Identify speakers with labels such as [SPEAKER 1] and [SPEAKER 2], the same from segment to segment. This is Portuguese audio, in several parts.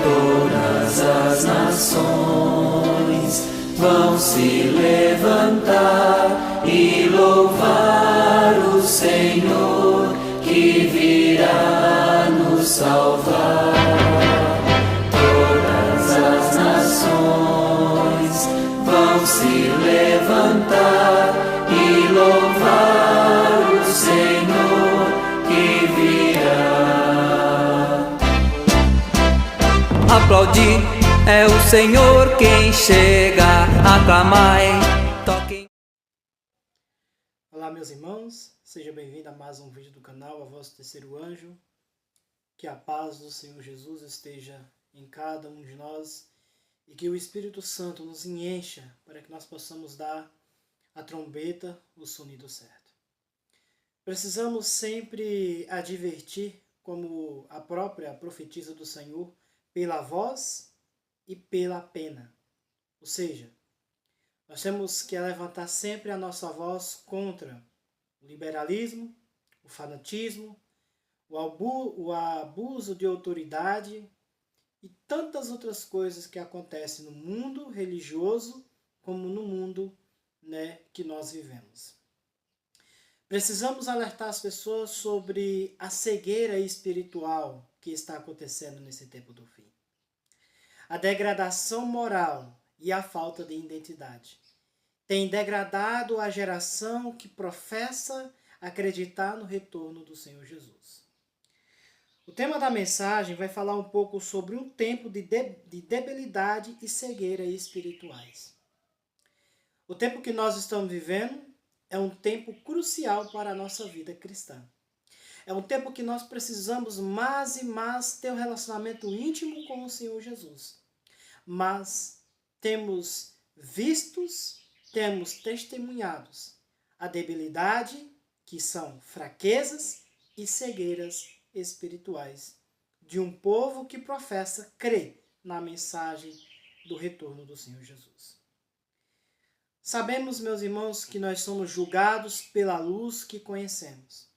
[SPEAKER 1] Todas as nações vão se levantar e louvar o Senhor que virá nos salvar. Todas as nações vão se levantar e louvar o Senhor que virá.
[SPEAKER 2] Aplaudir é o Senhor quem chega, aclamai, toquem.
[SPEAKER 3] Olá meus irmãos, seja bem-vindo a mais um vídeo do canal A Voz do Terceiro Anjo. Que a paz do Senhor Jesus esteja em cada um de nós e que o Espírito Santo nos encha para que nós possamos dar a trombeta, o sonido certo. Precisamos sempre advertir, como a própria profetisa do Senhor, pela voz e pela pena. Ou seja, nós temos que levantar sempre a nossa voz contra o liberalismo, o fanatismo, o abuso de autoridade e tantas outras coisas que acontecem no mundo religioso como no mundo, que nós vivemos. Precisamos alertar as pessoas sobre a cegueira espiritual que está acontecendo nesse tempo do fim. A degradação moral e a falta de identidade tem degradado a geração que professa acreditar no retorno do Senhor Jesus. O tema da mensagem vai falar um pouco sobre um tempo de debilidade e cegueira espirituais. O tempo que nós estamos vivendo é um tempo crucial para a nossa vida cristã. É um tempo que nós precisamos mais e mais ter um relacionamento íntimo com o Senhor Jesus. Mas temos testemunhados a debilidade, que são fraquezas e cegueiras espirituais de um povo que professa crer na mensagem do retorno do Senhor Jesus. Sabemos, meus irmãos, que nós somos julgados pela luz que conhecemos.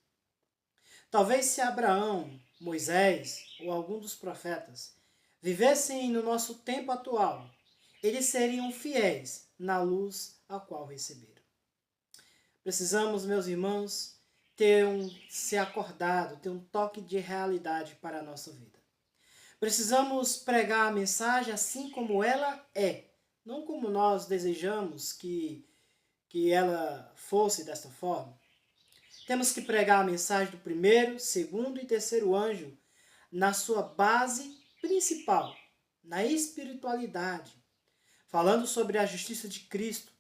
[SPEAKER 3] Talvez se Abraão, Moisés ou algum dos profetas vivessem no nosso tempo atual, eles seriam fiéis na luz a qual receberam. Precisamos, meus irmãos, ser acordado, ter um toque de realidade para a nossa vida. Precisamos pregar a mensagem assim como ela é, não como nós desejamos que ela fosse desta forma. Temos que pregar a mensagem do primeiro, segundo e terceiro anjo na sua base principal, na espiritualidade, falando sobre a justiça de Cristo,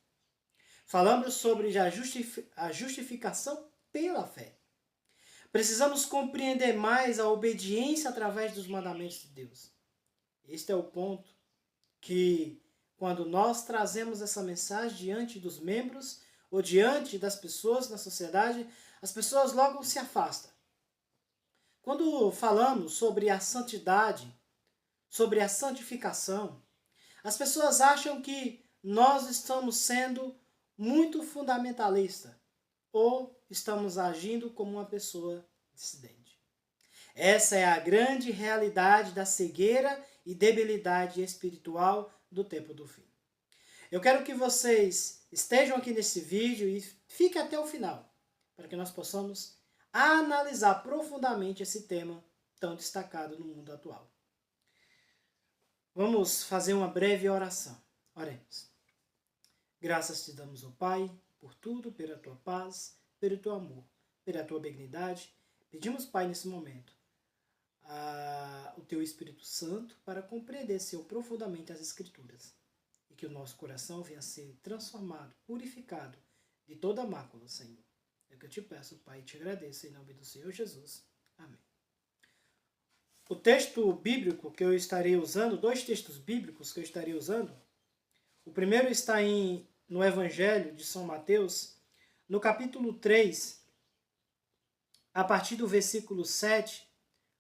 [SPEAKER 3] falando sobre a justificação pela fé. Precisamos compreender mais a obediência através dos mandamentos de Deus. Este é o ponto que, quando nós trazemos essa mensagem diante dos membros ou diante das pessoas na sociedade, as pessoas logo se afastam. Quando falamos sobre a santidade, sobre a santificação, as pessoas acham que nós estamos sendo muito fundamentalista ou estamos agindo como uma pessoa dissidente. Essa é a grande realidade da cegueira e debilidade espiritual do tempo do fim. Eu quero que vocês estejam aqui nesse vídeo e fiquem até o final, para que nós possamos analisar profundamente esse tema tão destacado no mundo atual. Vamos fazer uma breve oração. Oremos. Graças te damos, ó Pai, por tudo, pela tua paz, pelo teu amor, pela tua benignidade. Pedimos, Pai, nesse momento, o teu Espírito Santo para compreender, Senhor, profundamente as Escrituras e que o nosso coração venha a ser transformado, purificado de toda mácula, Senhor. É o que eu te peço, Pai, e te agradeço em nome do Senhor Jesus. Amém. O texto bíblico que eu estarei usando, dois textos bíblicos que eu estarei usando, o primeiro está no Evangelho de São Mateus, no capítulo 3, a partir do versículo 7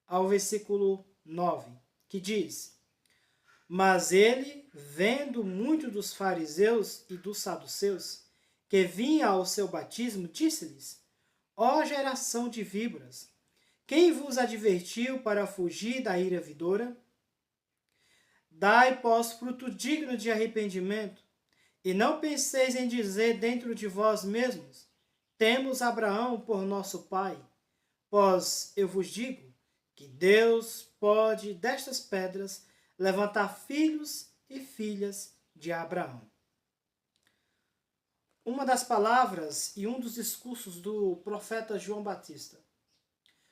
[SPEAKER 3] ao versículo 9, que diz: Mas ele, vendo muito dos fariseus e dos saduceus, que vinha ao seu batismo, disse-lhes: Ó geração de víboras, quem vos advertiu para fugir da ira vindoura? Dai, pois, fruto digno de arrependimento, e não penseis em dizer dentro de vós mesmos, temos Abraão por nosso pai. Pois eu vos digo que Deus pode destas pedras levantar filhos e filhas de Abraão. Uma das palavras e um dos discursos do profeta João Batista.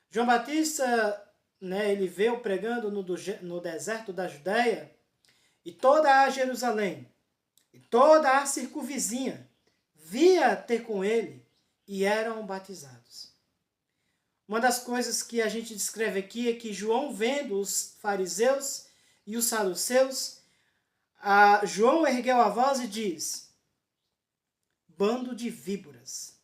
[SPEAKER 3] João Batista, ele veio pregando no deserto da Judéia, e toda a Jerusalém, e toda a circunvizinha, via ter com ele e eram batizados. Uma das coisas que a gente descreve aqui é que João, vendo os fariseus e os saduceus, João ergueu a voz e diz: bando de víboras,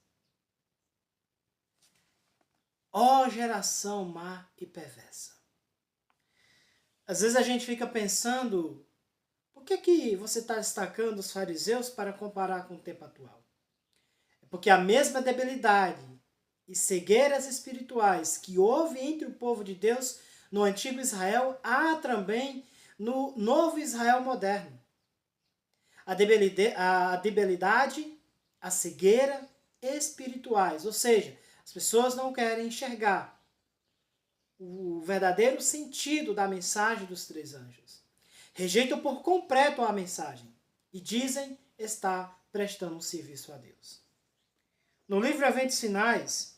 [SPEAKER 3] ó geração má e perversa. Às vezes a gente fica pensando, por que você está destacando os fariseus para comparar com o tempo atual? É porque a mesma debilidade e cegueiras espirituais que houve entre o povo de Deus no antigo Israel, há também no novo Israel moderno. A debilidade, a cegueira espirituais, ou seja, as pessoas não querem enxergar o verdadeiro sentido da mensagem dos 3 anjos. Rejeitam por completo a mensagem e dizem estar prestando um serviço a Deus. No livro Eventos Finais,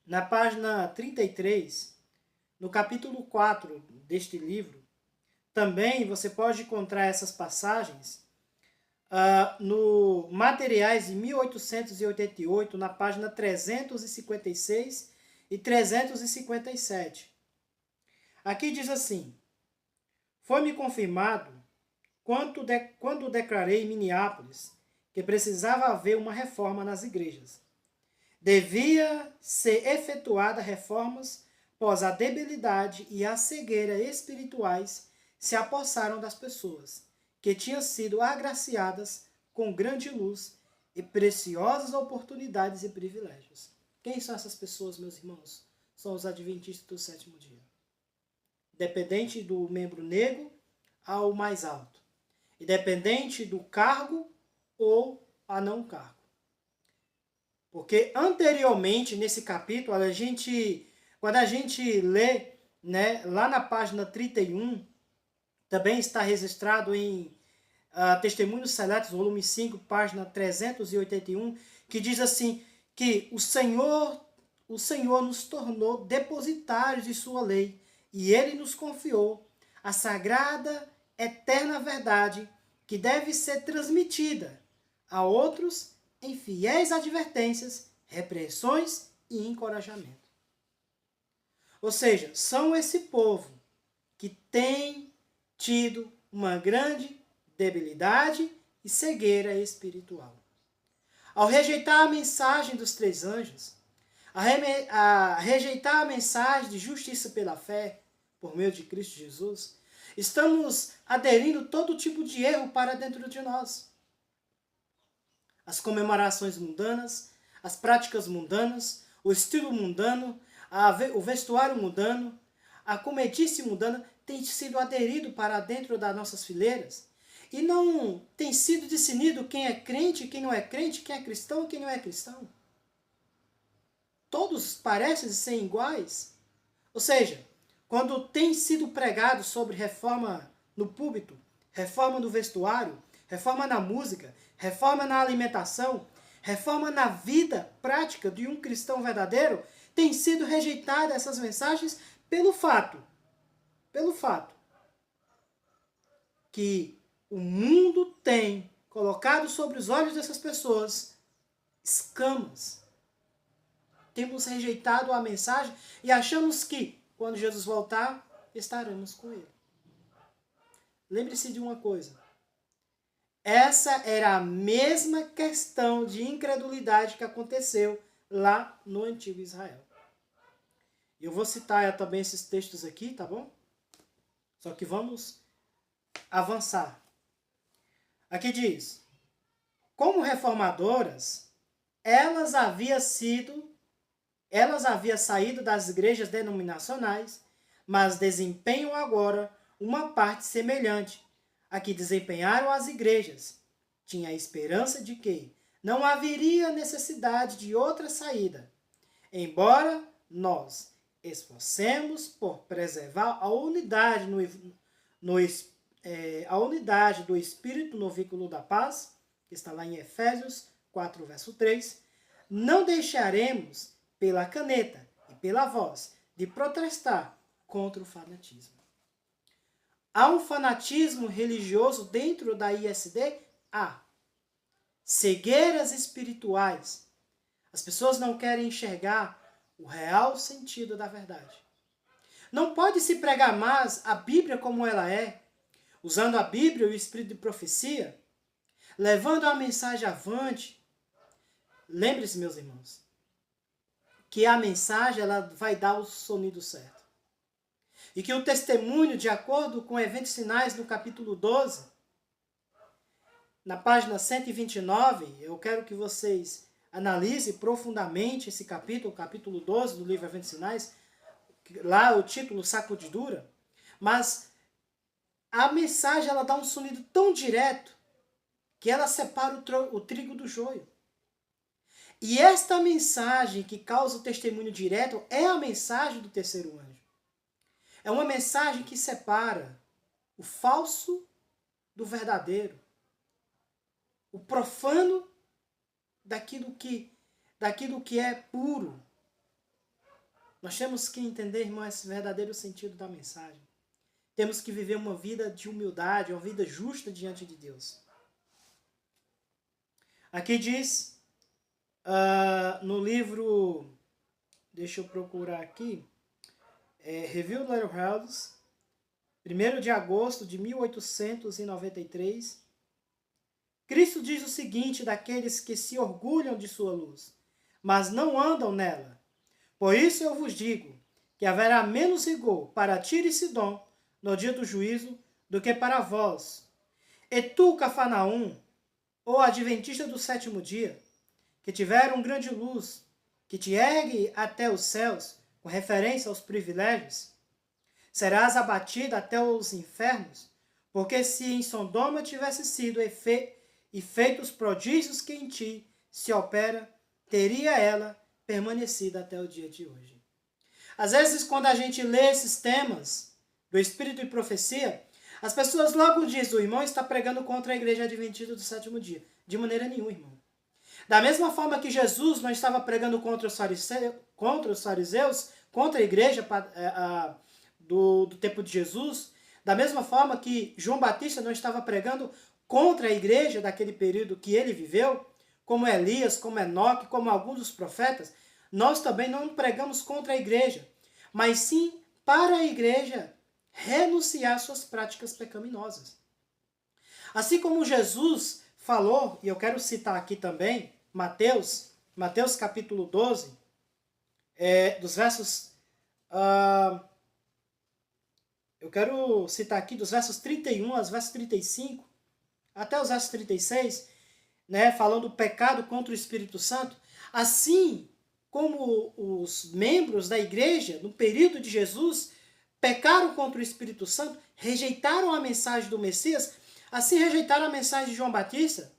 [SPEAKER 3] na página 33, no capítulo 4 deste livro, também você pode encontrar essas passagens no Materiais de 1888, na página 356 e 357. Aqui diz assim: foi-me confirmado, quando declarei em Minneapolis, que precisava haver uma reforma nas igrejas. Devia ser efetuada reformas, pois a debilidade e a cegueira espirituais se apossaram das pessoas, que tinham sido agraciadas com grande luz e preciosas oportunidades e privilégios. Quem são essas pessoas, meus irmãos? São os adventistas do 7º dia. Dependente do membro negro ao mais alto. Independente do cargo ou a não cargo. Porque anteriormente, nesse capítulo, quando a gente lê, lá na página 31, também está registrado em Testemunhos Seletos, volume 5, página 381, que diz assim, que o Senhor nos tornou depositários de sua lei, e ele nos confiou a sagrada, eterna verdade, que deve ser transmitida a outros em fiéis advertências, repreensões e encorajamento. Ou seja, são esse povo que tem tido uma grande debilidade e cegueira espiritual. Ao rejeitar a mensagem dos 3 anjos, a rejeitar a mensagem de justiça pela fé, por meio de Cristo Jesus, estamos aderindo todo tipo de erro para dentro de nós. As comemorações mundanas, as práticas mundanas, o estilo mundano, o vestuário mundano, a comedice mundana tem sido aderido para dentro das nossas fileiras e não tem sido discernido quem é crente, quem não é crente, quem é cristão, quem não é cristão. Todos parecem ser iguais. Ou seja, quando tem sido pregado sobre reforma no púlpito, reforma no vestuário, reforma na música, reforma na alimentação, reforma na vida prática de um cristão verdadeiro, tem sido rejeitada essas mensagens pelo fato que o mundo tem colocado sobre os olhos dessas pessoas escamas. Temos rejeitado a mensagem e achamos que, quando Jesus voltar, estaremos com ele. Lembre-se de uma coisa. Essa era a mesma questão de incredulidade que aconteceu lá no antigo Israel. Eu vou citar também esses textos aqui, tá bom? Só que vamos avançar. Aqui diz: como reformadoras, elas haviam saído das igrejas denominacionais, mas desempenham agora uma parte semelhante a que desempenharam as igrejas. Tinha a esperança de que não haveria necessidade de outra saída, embora nós esforcemos por preservar a unidade a unidade do Espírito no vínculo da paz, que está lá em Efésios 4, verso 3, não deixaremos pela caneta e pela voz de protestar contra o fanatismo. Há um fanatismo religioso dentro da ISD? Há. Cegueiras espirituais. As pessoas não querem enxergar o real sentido da verdade. Não pode se pregar mais a Bíblia como ela é, usando a Bíblia e o espírito de profecia, levando a mensagem avante. Lembre-se, meus irmãos, que a mensagem ela vai dar o sonido certo. E que o testemunho, de acordo com eventos sinais no capítulo 12, na página 129, eu quero que vocês analisem profundamente esse capítulo, o capítulo 12 do livro Eventos Sinais, lá o título Sacudidura, mas a mensagem ela dá um sonido tão direto que ela separa o trigo do joio. E esta mensagem que causa o testemunho direto é a mensagem do terceiro anjo. É uma mensagem que separa o falso do verdadeiro, o profano daquilo que é puro. Nós temos que entender, irmão, esse verdadeiro sentido da mensagem. Temos que viver uma vida de humildade, uma vida justa diante de Deus. Aqui diz, no livro, deixa eu procurar aqui, Review Letter House, 1º de agosto de 1893, Cristo diz o seguinte daqueles que se orgulham de sua luz, mas não andam nela. Por isso eu vos digo que haverá menos rigor para Tiro e Sidom no dia do juízo do que para vós. E tu, Cafarnaum, ou adventista do sétimo dia, que tiveram grande luz, que te ergue até os céus, com referência aos privilégios, serás abatida até os infernos, porque se em Sodoma tivesse sido e feito os prodígios que em ti se opera, teria ela permanecido até o dia de hoje. Às vezes, quando a gente lê esses temas do Espírito e Profecia, as pessoas logo dizem, o irmão está pregando contra a igreja adventista do sétimo dia. De maneira nenhuma, irmão. Da mesma forma que Jesus não estava pregando contra os fariseus, contra a igreja do tempo de Jesus, da mesma forma que João Batista não estava pregando contra a igreja daquele período que ele viveu, como Elias, como Enoque, como alguns dos profetas, nós também não pregamos contra a igreja, mas sim para a igreja renunciar suas práticas pecaminosas. Assim como Jesus falou, e eu quero citar aqui também, Mateus capítulo 12, dos versos... eu quero citar aqui dos versos 31 aos versos 35, até os versos 36, né, falando do pecado contra o Espírito Santo, assim como os membros da igreja, no período de Jesus, pecaram contra o Espírito Santo, rejeitaram a mensagem do Messias, assim rejeitaram a mensagem de João Batista,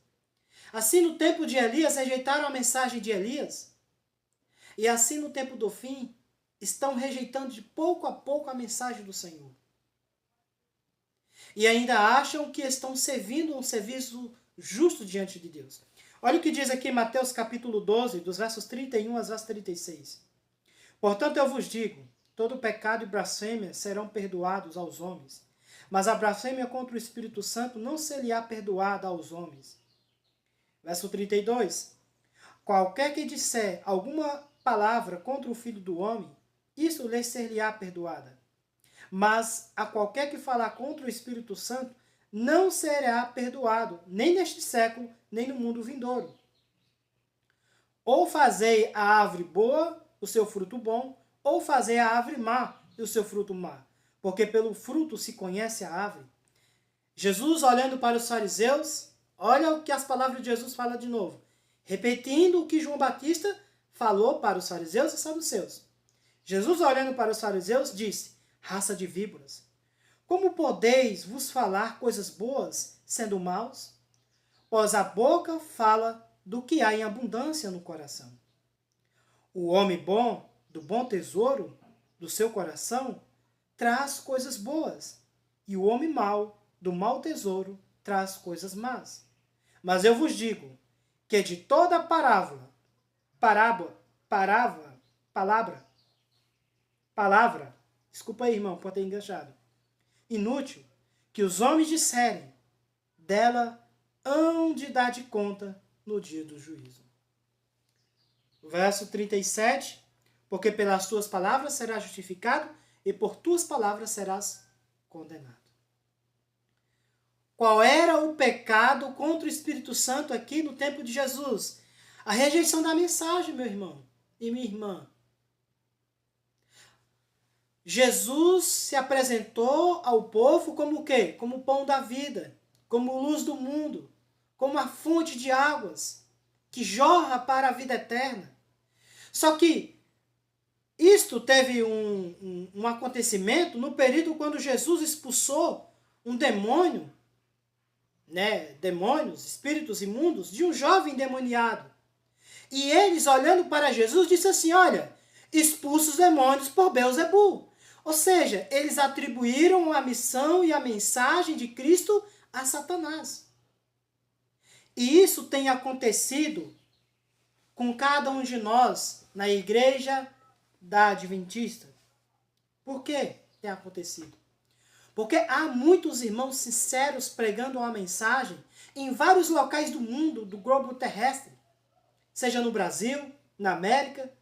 [SPEAKER 3] assim no tempo de Elias, rejeitaram a mensagem de Elias, e assim no tempo do fim, estão rejeitando de pouco a pouco a mensagem do Senhor. E ainda acham que estão servindo um serviço justo diante de Deus. Olha o que diz aqui Mateus capítulo 12, dos versos 31 aos versos 36. Portanto, eu vos digo, todo pecado e blasfêmia serão perdoados aos homens, mas a blasfêmia contra o Espírito Santo não se-lhe-á perdoada aos homens. Verso 32. Qualquer que disser alguma palavra contra o Filho do Homem, isso lhe ser-lhe-á perdoada. Mas a qualquer que falar contra o Espírito Santo, não será perdoado, nem neste século, nem no mundo vindouro. Ou fazei a árvore boa o seu fruto bom, ou fazei a árvore má o seu fruto má, porque pelo fruto se conhece a árvore. Jesus, olhando para os fariseus, olha o que as palavras de Jesus falam de novo, repetindo o que João Batista falou para os fariseus e saduceus. Jesus, olhando para os fariseus, disse, raça de víboras, Como podeis vos falar coisas boas, sendo maus? Pois a boca fala do que há em abundância no coração. O homem bom, do bom tesouro do seu coração, traz coisas boas, e o homem mau, do mau tesouro, traz coisas más. Mas eu vos digo que de toda palavra, desculpa aí, irmão, pode ter enganchado, inútil, que os homens disserem, dela hão de dar de conta no dia do juízo. Verso 37, porque pelas tuas palavras serás justificado, e por tuas palavras serás condenado. Qual era o pecado contra o Espírito Santo aqui no tempo de Jesus? A rejeição da mensagem, meu irmão e minha irmã. Jesus se apresentou ao povo como o quê? Como o pão da vida, como luz do mundo, como a fonte de águas que jorra para a vida eterna. Só que isto teve um acontecimento no período quando Jesus expulsou um demônio, demônios, espíritos imundos, de um jovem endemoniado. E eles, olhando para Jesus, disseram assim, olha, expulsa os demônios por Beelzebu. Ou seja, eles atribuíram a missão e a mensagem de Cristo a Satanás. E isso tem acontecido com cada um de nós na igreja da Adventista. Por que tem acontecido? Porque há muitos irmãos sinceros pregando uma mensagem em vários locais do mundo, do globo terrestre. Seja no Brasil, na América,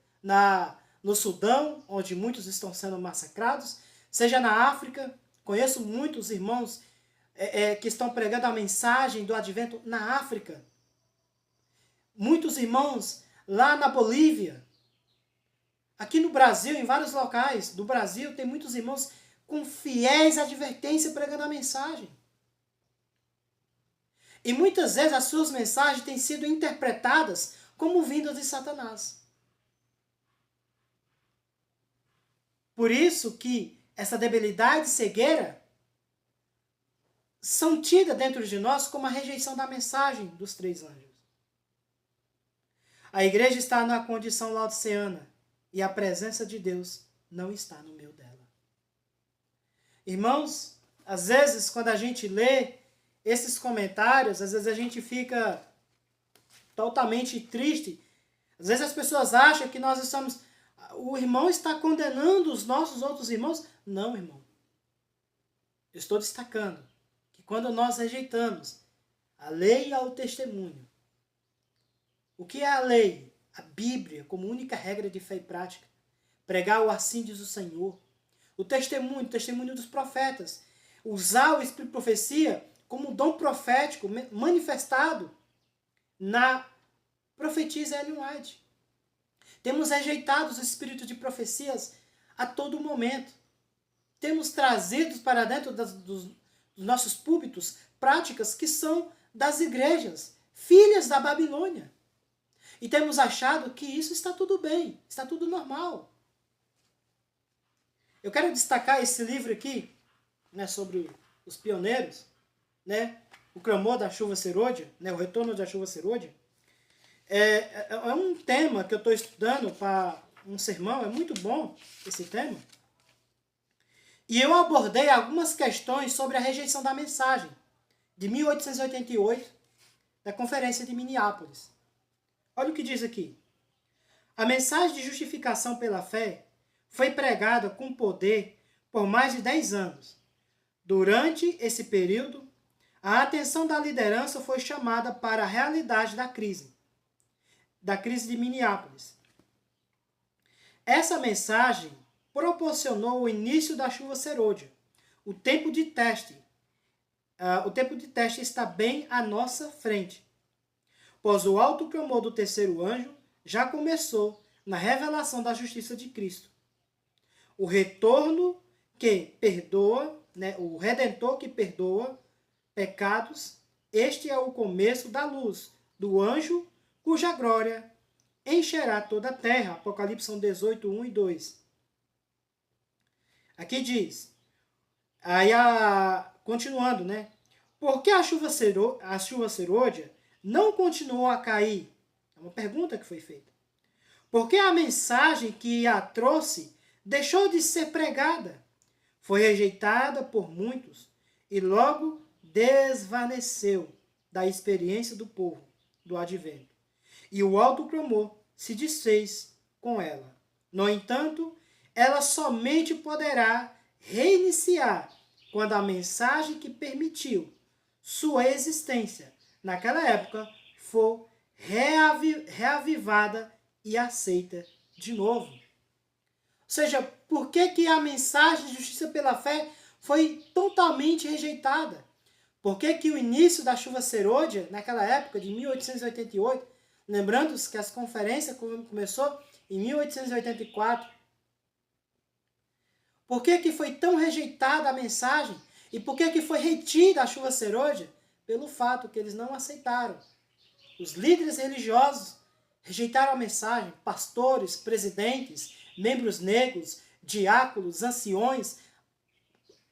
[SPEAKER 3] no Sudão, onde muitos estão sendo massacrados, seja na África. Conheço muitos irmãos que estão pregando a mensagem do advento na África. Muitos irmãos lá na Bolívia. Aqui no Brasil, em vários locais do Brasil, tem muitos irmãos com fiéis advertências pregando a mensagem. E muitas vezes as suas mensagens têm sido interpretadas como vindas de Satanás. Por isso que essa debilidade e cegueira são tidas dentro de nós como a rejeição da mensagem dos 3 anjos. A igreja está na condição laodiceana e a presença de Deus não está no meio dela. Irmãos, às vezes quando a gente lê esses comentários, às vezes a gente fica totalmente triste. Às vezes as pessoas acham que nós estamos... O irmão está condenando os nossos outros irmãos. Não, irmão. Eu estou destacando que quando nós rejeitamos a lei ao testemunho, o que é a lei? A Bíblia, como única regra de fé e prática. Pregar o assim diz o Senhor. O testemunho dos profetas. Usar o Espírito de profecia como dom profético manifestado na profetisa Ellen White. Temos rejeitado os espíritos de profecias a todo momento. Temos trazido para dentro dos nossos púlpitos práticas que são das igrejas, filhas da Babilônia. E temos achado que isso está tudo bem, está tudo normal. Eu quero destacar esse livro aqui, sobre os pioneiros, o clamor da chuva serôdia, o retorno da chuva serôdia. É um tema que eu estou estudando para um sermão, é muito bom esse tema. E eu abordei algumas questões sobre a rejeição da mensagem, de 1888, da Conferência de Minneapolis. Olha o que diz aqui. A mensagem de justificação pela fé foi pregada com poder por mais de 10 anos. Durante esse período, a atenção da liderança foi chamada para a realidade da crise de Minneapolis. Essa mensagem proporcionou o início da chuva serôdia. O tempo de teste está bem à nossa frente, pois o alto clamor do terceiro anjo já começou na revelação da justiça de Cristo. O retorno que perdoa, o Redentor que perdoa pecados, este é o começo da luz do anjo cuja glória encherá toda a terra. Apocalipse 18, 1 e 2. Aqui diz, Aí, continuando, né? Por que a chuva serôdia não continuou a cair? É uma pergunta que foi feita. Por que a mensagem que a trouxe deixou de ser pregada? Foi rejeitada por muitos e logo desvaneceu da experiência do povo do advento. E o alto clamor se desfez com ela. No entanto, ela somente poderá reiniciar quando a mensagem que permitiu sua existência naquela época for reavivada e aceita de novo. Ou seja, por que a mensagem de justiça pela fé foi totalmente rejeitada? Por que o início da chuva serôdia, naquela época de 1888, lembrando que as conferências começou em 1884, por que foi tão rejeitada a mensagem? E por que foi retida a chuva serôdia? Pelo fato que eles não aceitaram. Os líderes religiosos rejeitaram a mensagem, pastores, presidentes, membros negros, diáconos, anciões,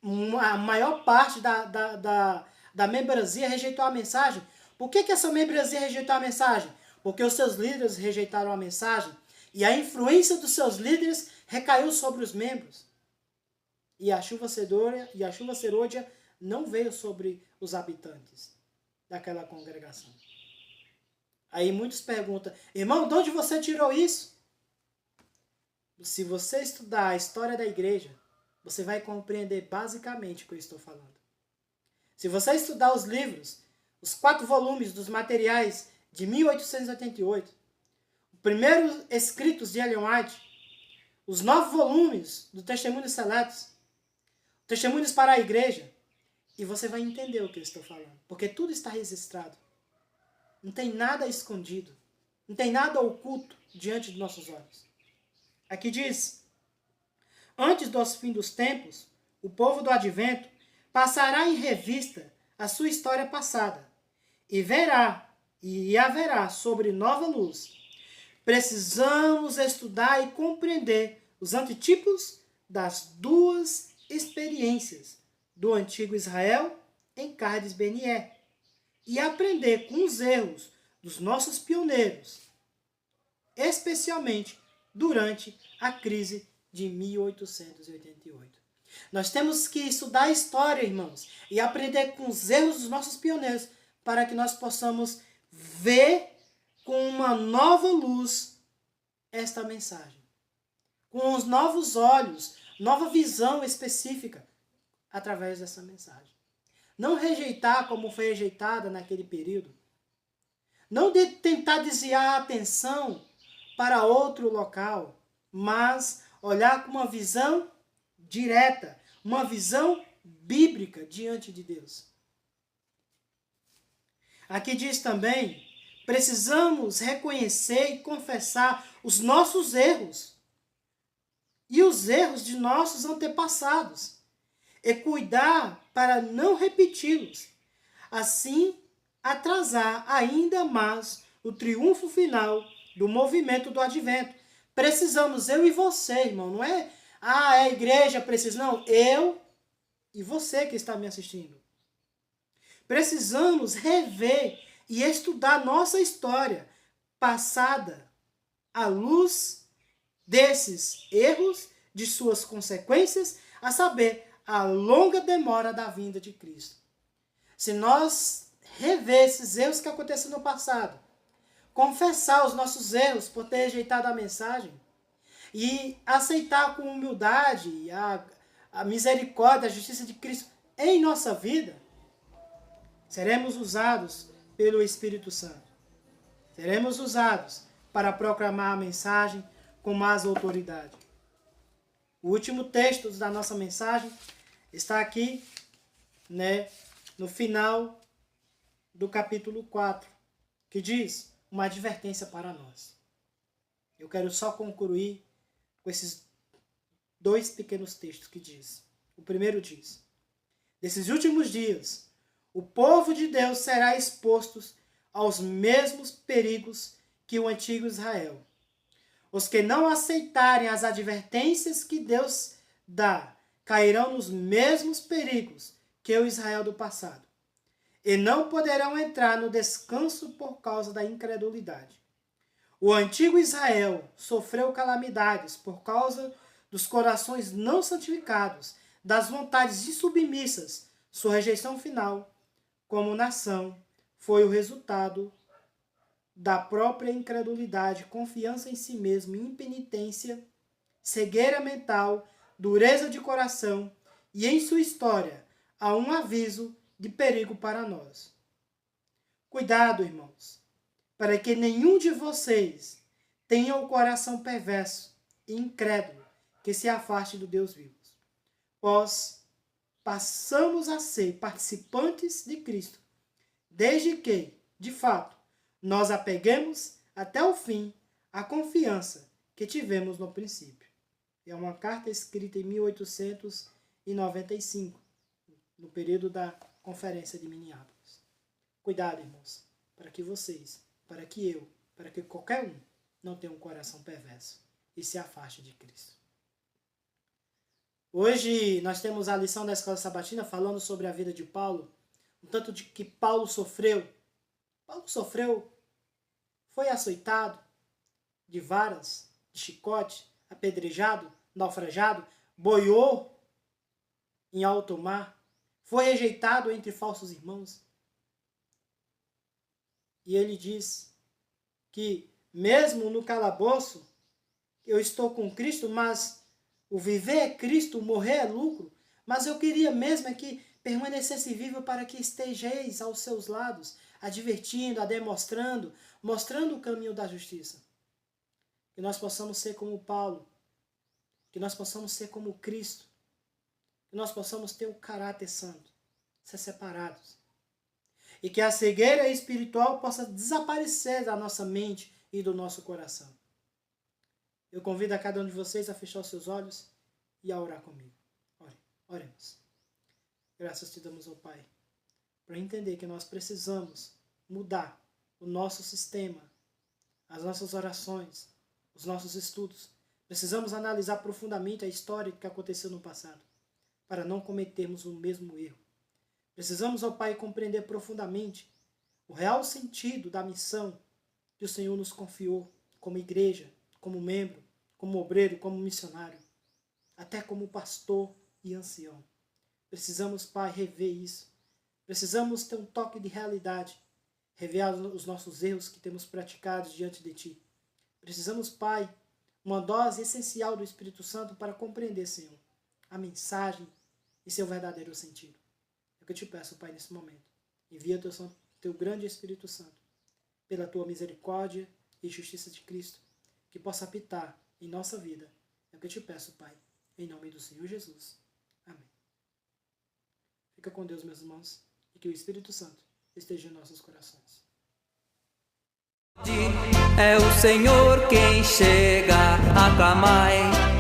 [SPEAKER 3] a maior parte da membresia rejeitou a mensagem. Por que essa membresia rejeitou a mensagem? Porque os seus líderes rejeitaram a mensagem e a influência dos seus líderes recaiu sobre os membros. E a chuva serôdia não veio sobre os habitantes daquela congregação. Aí muitos perguntam, irmão, de onde você tirou isso? Se você estudar a história da igreja, você vai compreender basicamente o que eu estou falando. Se você estudar os livros, os 4 volumes dos materiais de 1888, os primeiros escritos de Ellen White, os 9 volumes do Testemunhos Seletos, Testemunhos para a Igreja, e você vai entender o que eu estou falando, porque tudo está registrado. Não tem nada escondido, não tem nada oculto diante de nossos olhos. Aqui diz, antes do fim dos tempos, o povo do advento passará em revista a sua história passada e verá e haverá sobre nova luz. Precisamos estudar e compreender os antitipos das duas experiências do antigo Israel em Cades Barnea e aprender com os erros dos nossos pioneiros, especialmente durante a crise de 1888. Nós temos que estudar a história, irmãos, e aprender com os erros dos nossos pioneiros para que nós possamos ver com uma nova luz esta mensagem. Com os novos olhos, nova visão específica através dessa mensagem. Não rejeitar como foi rejeitada naquele período. Não tentar desviar a atenção para outro local, mas olhar com uma visão direta, uma visão bíblica diante de Deus. Aqui diz também, precisamos reconhecer e confessar os nossos erros e os erros de nossos antepassados e cuidar para não repeti-los, assim atrasar ainda mais o triunfo final do movimento do advento. Precisamos, eu e você, irmão, não é a igreja precisa, não, eu e você que está me assistindo. Precisamos rever e estudar nossa história passada à luz desses erros, de suas consequências, a saber, a longa demora da vinda de Cristo. Se nós rever esses erros que aconteceram no passado, confessar os nossos erros por ter rejeitado a mensagem e aceitar com humildade a misericórdia, a justiça de Cristo em nossa vida, seremos usados pelo Espírito Santo. Seremos usados para proclamar a mensagem com mais autoridade. O último texto da nossa mensagem está aqui, no final do capítulo 4, que diz uma advertência para nós. Eu quero só concluir com esses 2 pequenos textos que diz. O primeiro diz, nesses últimos dias, o povo de Deus será exposto aos mesmos perigos que o antigo Israel. Os que não aceitarem as advertências que Deus dá cairão nos mesmos perigos que o Israel do passado, e não poderão entrar no descanso por causa da incredulidade. O antigo Israel sofreu calamidades por causa dos corações não santificados, das vontades insubmissas. Sua rejeição final, como nação, foi o resultado da própria incredulidade, confiança em si mesmo, impenitência, cegueira mental, dureza de coração, e em sua história há um aviso de perigo para nós. Cuidado, irmãos, para que nenhum de vocês tenha o coração perverso e incrédulo que se afaste do Deus vivo. Pois passamos a ser participantes de Cristo, desde que, de fato, nós apeguemos até o fim a confiança que tivemos no princípio. É uma carta escrita em 1895, no período da Conferência de Minneapolis. Cuidado, irmãos, para que vocês, para que eu, para que qualquer um não tenha um coração perverso e se afaste de Cristo. Hoje nós temos a lição da Escola Sabatina falando sobre a vida de Paulo, o tanto de que Paulo sofreu. Paulo sofreu, foi açoitado de varas, de chicote, apedrejado, naufragado, boiou em alto mar, foi rejeitado entre falsos irmãos. E ele diz que mesmo no calabouço, eu estou com Cristo, mas o viver é Cristo, o morrer é lucro. Mas eu queria mesmo é que permanecesse vivo para que estejais aos seus lados, advertindo, demonstrando, mostrando o caminho da justiça. Que nós possamos ser como Paulo, que nós possamos ser como Cristo, que nós possamos ter o caráter santo, ser separados. E que a cegueira espiritual possa desaparecer da nossa mente e do nosso coração. Eu convido a cada um de vocês a fechar os seus olhos e a orar comigo. Oremos. Graças te damos, ó Pai, para entender que nós precisamos mudar o nosso sistema, as nossas orações, os nossos estudos. Precisamos analisar profundamente a história que aconteceu no passado, para não cometermos o mesmo erro. Precisamos, ó Pai, compreender profundamente o real sentido da missão que o Senhor nos confiou como igreja, como membro, como obreiro, como missionário, até como pastor e ancião. Precisamos, Pai, rever isso. Precisamos ter um toque de realidade, rever os nossos erros que temos praticado diante de Ti. Precisamos, Pai, uma dose essencial do Espírito Santo para compreender, Senhor, a mensagem e seu verdadeiro sentido. É o que eu te peço, Pai, nesse momento. Envia teu grande Espírito Santo, pela Tua misericórdia e justiça de Cristo, que possa habitar em nossa vida. É o que eu te peço, Pai, em nome do Senhor Jesus. Amém. Fica com Deus, meus irmãos, e que o Espírito Santo esteja em nossos corações.
[SPEAKER 2] É o Senhor quem chega a clamar.